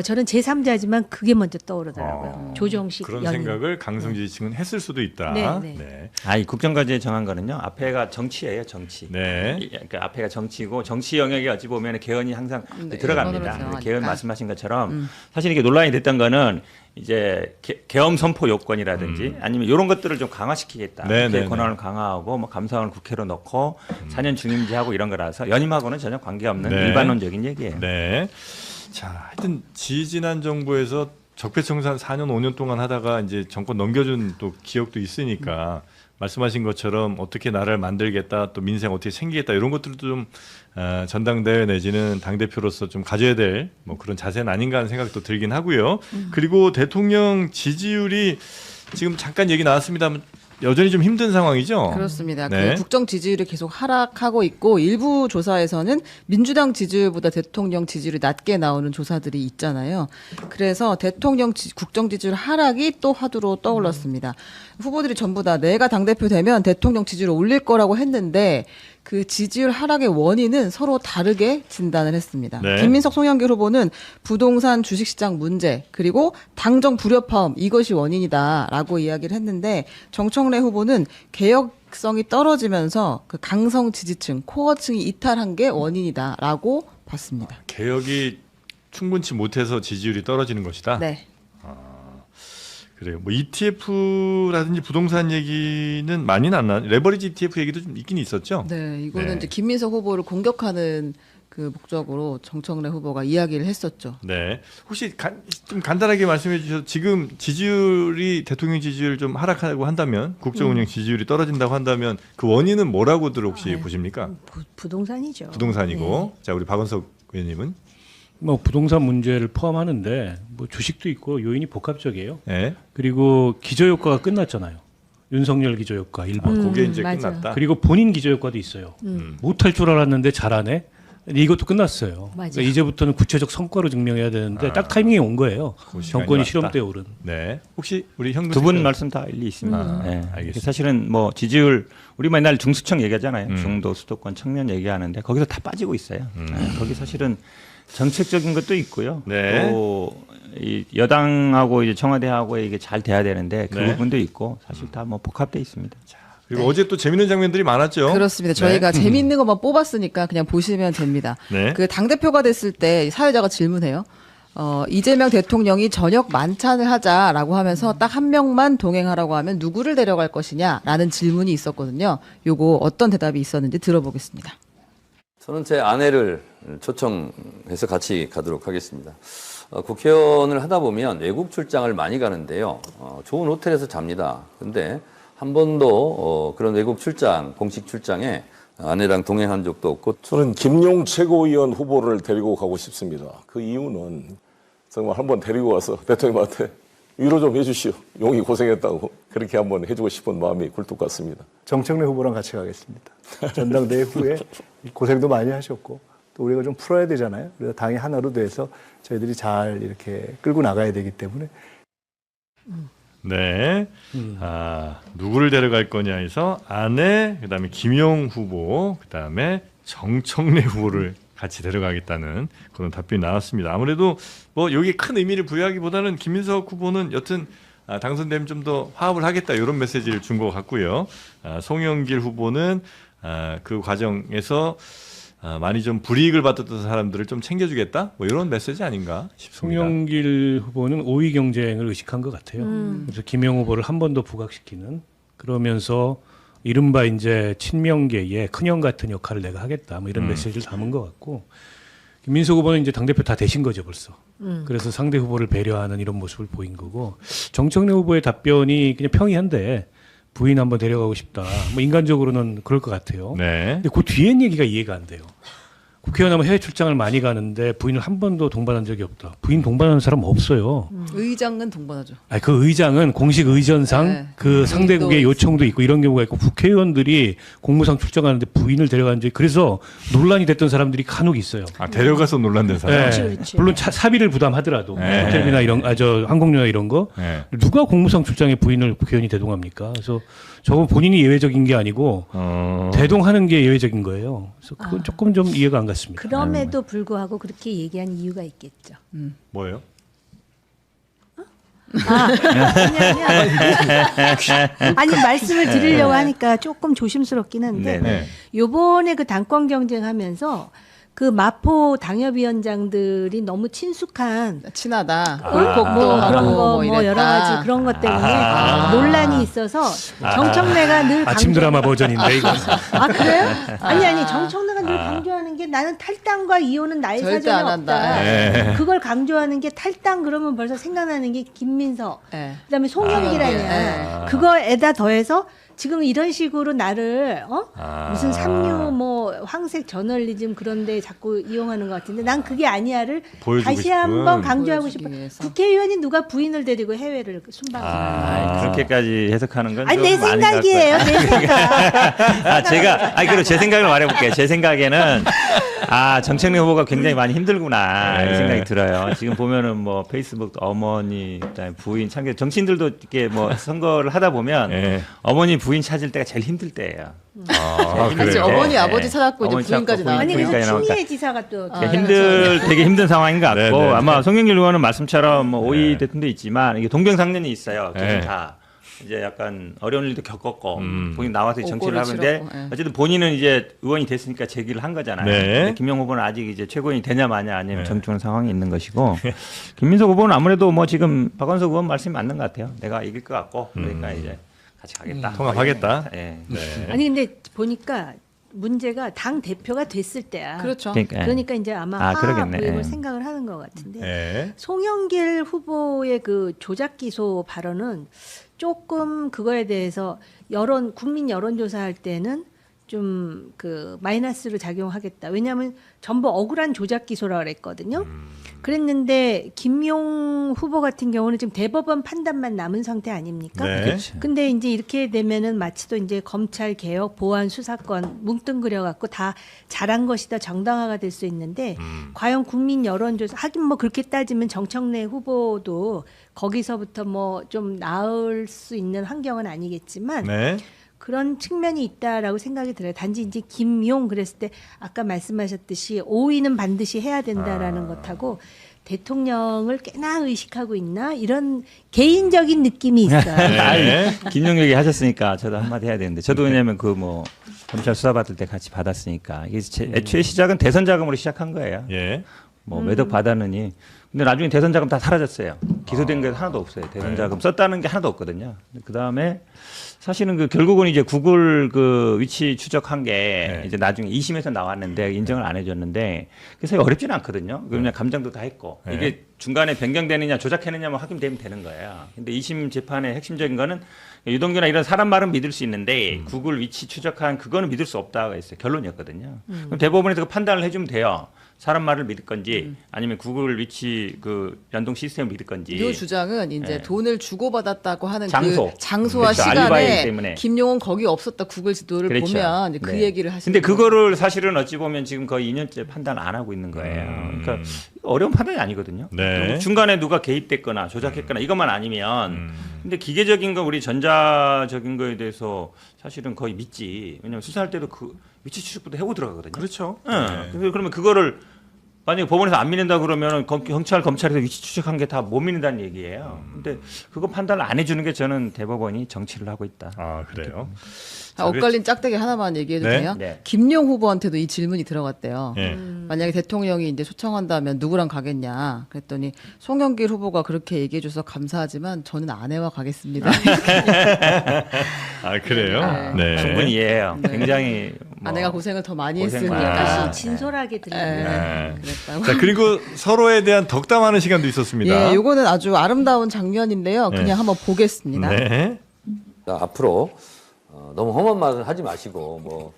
저는 제3자지만 그게 먼저 떠오르더라고요. 조정식 그런 연임. 생각을 강성 지지층은 했을 수도 있다. 네. 네. 이 국정과제 정한 거는요. 앞에가 정치예요, 정치. 네. 그러니까 앞에가 정치고 정치 영역에 어찌 보면 개헌이 항상 들어갑니다. 개헌 말씀하신 것처럼 사실 이게 논란이 됐던 거는 이제 계엄 선포 요건이라든지 아니면 이런 것들을 좀 강화시키겠다. 국회 권한을 강화하고 뭐 감사원을 국회로 넣고 4년 중임제하고 이런 거라서 연임하고는 전혀 관계없는 일반론적인 얘기예요. 네. 자, 하여튼 지지난 정부에서 적폐청산 4년 5년 동안 하다가 이제 정권 넘겨준 또 기억도 있으니까 말씀하신 것처럼 어떻게 나라를 만들겠다, 또 민생 어떻게 챙기겠다 이런 것들도 좀 전당대회 내지는 당 대표로서 좀 가져야 될 뭐 그런 자세는 아닌가 하는 생각도 들긴 하고요. 그리고 대통령 지지율이 지금 잠깐 얘기 나왔습니다만 여전히 좀 힘든 상황이죠. 그렇습니다. 네. 그 국정 지지율이 계속 하락하고 있고 일부 조사에서는 민주당 지지율보다 대통령 지지율이 낮게 나오는 조사들이 있잖아요. 그래서 대통령 국정 지지율 하락이 또 화두로 떠올랐습니다. 후보들이 전부 다 내가 당대표 되면 대통령 지지율을 올릴 거라고 했는데 그 지지율 하락의 원인은 서로 다르게 진단을 했습니다. 네. 김민석 송영길 후보는 부동산 주식시장 문제 그리고 당정 불협화음 이것이 원인이다라고 이야기를 했는데 정청래 후보는 개혁성이 떨어지면서 그 강성 지지층 코어층이 이탈한 게 원인이다라고 봤습니다. 개혁이 충분치 못해서 지지율이 떨어지는 것이다. 네. 그래요. 뭐 ETF라든지 부동산 얘기는 많이는 안 나. 레버리지 ETF 얘기도 좀 있긴 있었죠. 네, 이거는 이제 김민석 후보를 공격하는 그 목적으로 정청래 후보가 이야기를 했었죠. 네. 혹시 좀 간단하게 말씀해 주셔서 지금 지지율이 대통령 지지율 좀 하락하고 한다면 국정운영 지지율이 떨어진다고 한다면 그 원인은 뭐라고들 혹시 보십니까? 부동산이죠. 부동산이고. 자, 우리 박원석 의원님은 뭐 부동산 문제를 포함하는데 뭐 주식도 있고 요인이 복합적이에요. 네. 그리고 기저효과가 끝났잖아요. 윤석열 기저효과 일본. 그게 이제 맞아. 끝났다. 그리고 본인 기저효과도 있어요. 못할 줄 알았는데 잘하네. 근데 이것도 끝났어요. 그러니까 이제부터는 구체적 성과로 증명해야 되는데 딱 타이밍이 온 거예요. 정권이 실험대에 오른. 네. 혹시 우리 형 두 분 말씀 다 일리 있습니다. 네. 알겠습니다. 사실은 뭐 지지율 우리 맨날 중수청 얘기하잖아요. 중도 수도권 청년 얘기하는데 거기서 다 빠지고 있어요. 거기 사실은 정책적인 것도 있고요. 네. 또 이 여당하고 이제 청와대하고 이게 잘 돼야 되는데 그 네. 부분도 있고 사실 다 뭐 복합돼 있습니다. 그리고 어제 또 재밌는 장면들이 많았죠. 그렇습니다. 저희가 재미있는 것만 뽑았으니까 그냥 보시면 됩니다. 네. 그 당대표가 됐을 때 사회자가 질문해요. 이재명 대통령이 저녁 만찬을 하자라고 하면서 딱 한 명만 동행하라고 하면 누구를 데려갈 것이냐라는 질문이 있었거든요. 요거 어떤 대답이 있었는지 들어보겠습니다. 저는 제 아내를 초청해서 같이 가도록 하겠습니다. 국회의원을 하다 보면 외국 출장을 많이 가는데요. 좋은 호텔에서 잡니다. 근데 한 번도 그런 외국 출장, 공식 출장에 아내랑 동행한 적도 없고. 저는 김용 최고위원 후보를 데리고 가고 싶습니다. 그 이유는 정말 한번 데리고 와서 대통령한테 위로 좀 해주시오. 용이 고생했다고 그렇게 한번 해주고 싶은 마음이 굴뚝 같습니다. 정청래 후보랑 같이 가겠습니다. 전당대회 후에 고생도 많이 하셨고 또 우리가 좀 풀어야 되잖아요. 그래서 당이 하나로 돼서 저희들이 잘 이렇게 끌고 나가야 되기 때문에. 네. 누구를 데려갈 거냐 해서 아내, 그다음에 김용 후보, 그다음에 정청래 후보를 같이 데려가겠다는 그런 답변이 나왔습니다. 아무래도 뭐 여기 큰 의미를 부여하기보다는 김민석 후보는 여튼 당선되면 좀 더 화합을 하겠다 이런 메시지를 준 것 같고요. 송영길 후보는 그 과정에서 많이 좀 불이익을 받았던 사람들을 좀 챙겨주겠다 뭐 이런 메시지 아닌가 싶습니다. 송영길 후보는 5위 경쟁을 의식한 것 같아요. 그래서 김영 후보를 한 번 더 부각시키는 그러면서 이른바 이제 친명계의 큰형 같은 역할을 내가 하겠다 뭐 이런 메시지를 담은 것 같고 김민석 후보는 이제 당대표 다 되신 거죠 벌써. 그래서 상대 후보를 배려하는 이런 모습을 보인 거고 정청래 후보의 답변이 그냥 평이한데 부인 한번 데려가고 싶다. 뭐 인간적으로는 그럴 것 같아요. 네. 근데 그 뒤엔 얘기가 이해가 안 돼요. 국회의원 하면 해외 출장을 많이 가는데 부인을 한 번도 동반한 적이 없다. 부인 동반하는 사람 없어요. 의장은 동반하죠. 아니, 그 의장은 공식 의전상 네. 그 상대국의 요청도 있고 이런 경우가 있고 국회의원들이 공무상 출장하는데 부인을 데려간 적이 그래서 논란이 됐던 사람들이 간혹 있어요. 아, 데려가서 논란된 사람. 네. 물론 사비를 부담하더라도 네. 호텔비나 이런 저 항공료나 이런 거 네. 누가 공무상 출장에 부인을 국회의원이 대동합니까? 그래서 저거 본인이 예외적인 게 아니고 대동하는 게 예외적인 거예요. 그래서 그건 조금 좀 이해가 안 갔습니다. 그럼에도 불구하고 그렇게 얘기한 이유가 있겠죠. 뭐예요? 아니 말씀을 드리려고 하니까 조금 조심스럽긴 한데 네. 요번에 그 당권 경쟁하면서 그 마포 당협위원장들이 너무 친숙한 꿀꺽도 뭐 하고 그런 거 뭐 뭐 여러 이랬다. 가지 그런 것 때문에 논란이 있어서 정청래가 늘 아침 드라마 버전인데 이거. 아 그래요? 아니 정청래가 늘 강조하는 게 나는 탈당과 이혼은 나의 절대 사전에 안 한다. 없다. 네. 그걸 강조하는 게 탈당 그러면 벌써 생각나는 게 김민석, 네. 그다음에 송영길 아니야. 그거에다 더해서 지금 이런 식으로 나를 무슨 삼류 뭐 황색 저널리즘 그런데 자꾸 이용하는 것 같은데 난 그게 아니야를 보여주고 다시 싶은. 한번 강조하고 보여주기 싶어. 위해서. 국회의원이 누가 부인을 데리고 해외를 순방을 그렇게까지 해석하는 건 아니 좀 내 아닌 것 생각이에요. 같고요. 내 생각. 제가 그리고 제 생각을 말해볼게요. 제 생각에는 정청래 후보가 굉장히 많이 힘들구나 이 생각이 들어요. 지금 보면은 뭐 페이스북 어머니, 그다음에 부인 참게 정치인들도 이렇게 뭐 선거를 하다 보면 어머니 부인 찾을 때가 제일 힘들 때예요. 그렇지. 어머니 아버지 찾았고 이제 어머니 부인까지 찾고 나와. 아니 그래서 부인까지 나오니까. 추미애 지사가 또 되게 힘든 상황인 것 같고 네, 네. 아마 송영길 의원은 말씀처럼 뭐 오이 대통령도 있지만 이게 동병상련이 있어요. 네. 다 이제 약간 어려운 일도 겪었고 본인 나와서 정치를 옥고를 하는데 치렀고, 예. 어쨌든 본인은 이제 의원이 됐으니까 제기를 한 거잖아요. 네. 근데 김영 후보는 아직 이제 최고위원이 되냐 마냐 아니면 정치하는 상황이 있는 것이고 김민석 후보는 아무래도 뭐 지금 박원석 의원 말씀이 맞는 것 같아요. 내가 이길 것 같고 그러니까 이제 같이 가겠다. 통합하겠다. 예. 네. 아니 근데 보니까 문제가 당 대표가 됐을 때야. 그렇죠. 그러니까 이제 아마 그러겠네. 이걸 예. 생각을 하는 것 같은데 네. 송영길 후보의 그 조작 기소 발언은 조금 그거에 대해서 국민 여론조사할 때는 좀 그 마이너스로 작용하겠다. 왜냐하면 전부 억울한 조작 기소라 그랬거든요. 그랬는데 김용 후보 같은 경우는 지금 대법원 판단만 남은 상태 아닙니까? 네. 근데 이제 이렇게 되면은 마치 또 이제 검찰 개혁, 보안 수사권 뭉뚱그려 갖고 다 잘한 것이다, 정당화가 될 수 있는데 과연 국민 여론조사 하긴 뭐 그렇게 따지면 정청래 후보도 거기서부터 뭐 좀 나을 수 있는 환경은 아니겠지만 네. 그런 측면이 있다라고 생각이 들어요. 단지 이제 김용 그랬을 때 아까 말씀하셨듯이 5위는 반드시 해야 된다라는 것하고 대통령을 꽤나 의식하고 있나 이런 개인적인 느낌이 있어요. 네. 김용 얘기 하셨으니까 저도 한마디 해야 되는데 저도 왜냐면 그 뭐 검찰 수사 받을 때 같이 받았으니까 이게 애초에 시작은 대선 자금으로 시작한 거예요. 예. 뭐 매덕 받았느니 근데 나중에 대선 자금 다 사라졌어요. 기소된 게 하나도 없어요. 대선 자금 썼다는 게 하나도 없거든요. 그 다음에 사실은 그 결국은 이제 구글 그 위치 추적한 게 이제 나중에 2심에서 나왔는데 인정을 안 해줬는데 그래서 어렵지는 않거든요. 그냥 감정도 다 했고 이게 중간에 변경되느냐 조작했느냐만 확인되면 되는 거예요. 근데 2심 재판의 핵심적인 거는 유동규나 이런 사람 말은 믿을 수 있는데 구글 위치 추적한 그거는 믿을 수 없다가 있어요. 결론이었거든요. 그럼 대법원에서 그 판단을 해주면 돼요. 사람 말을 믿을 건지 아니면 구글 위치 그 연동 시스템을 믿을 건지. 이 주장은 이제 돈을 주고받았다고 하는 장소. 그 장소와 그렇죠. 알리바이 시간에 때문에. 김용은 거기 없었다 구글 지도를 그렇죠. 보면 이제 그 네. 얘기를 하시는 근데 거예요. 그거를 사실은 어찌 보면 지금 거의 2년째 판단 안 하고 있는 거예요. 그러니까 어려운 판단이 아니거든요. 네. 중간에 누가 개입됐거나 조작했거나 이것만 아니면 근데 기계적인 거 우리 전자적인 거에 대해서 사실은 거의 믿지. 왜냐면 수사할 때도 그 위치 추적부터 해고 들어가거든요. 그렇죠. 네. 그러면 그거를 만약에 법원에서 안 믿는다 그러면 경찰 검찰에서 위치 추적한 게 다 못 믿는다는 얘기예요. 근데 그거 판단을 안 해주는 게 저는 대법원이 정치를 하고 있다. 아 그래요. 엇갈린 짝대기 하나만 얘기해도 네? 돼요? 네. 김용 후보한테도 이 질문이 들어갔대요. 네. 만약에 대통령이 이제 초청한다면 누구랑 가겠냐? 그랬더니 송영길 후보가 그렇게 얘기해줘서 감사하지만 저는 아내와 가겠습니다. 아 그래요. 네. 충분히 이해해요. 굉장히 아내가 고생을 더 많이 고생 했으니까. 많이 약간 진솔하게 들리는. 네. 그랬다고. 자, 그리고 서로에 대한 덕담하는 시간도 있었습니다. 예, 요거는 아주 아름다운 장면인데요. 그냥 네. 한번 보겠습니다. 네. 자, 앞으로 너무 험한 말은 하지 마시고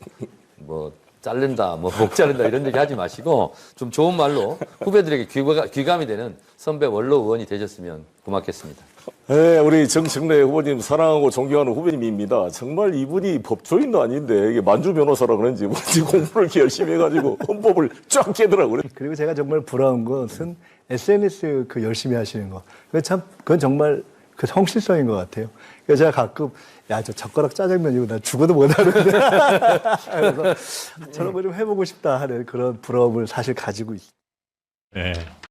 뭐 자른다, 뭐 목 자른다 이런 얘기 하지 마시고 좀 좋은 말로 후배들에게 귀감이 되는 선배 원로 의원이 되셨으면 고맙겠습니다. 네, 우리 정청래 후보님 사랑하고 존경하는 후배님입니다. 정말 이분이 법조인도 아닌데 이게 만주 변호사라 그런지 뭔지 공부를 이렇게 열심히 해가지고 헌법을 쫙 깨더라고요. 그리고 제가 정말 부러운 것은 SNS 그 열심히 하시는 거. 그건 정말 그 성실성인 것 같아요. 그래서 제가 가끔 야, 저 젓가락 짜장면이고 나 죽어도 못하는데. 그래서 저런 거 좀 해보고 싶다 하는 그런 부러움을 사실 가지고 있어요. 네.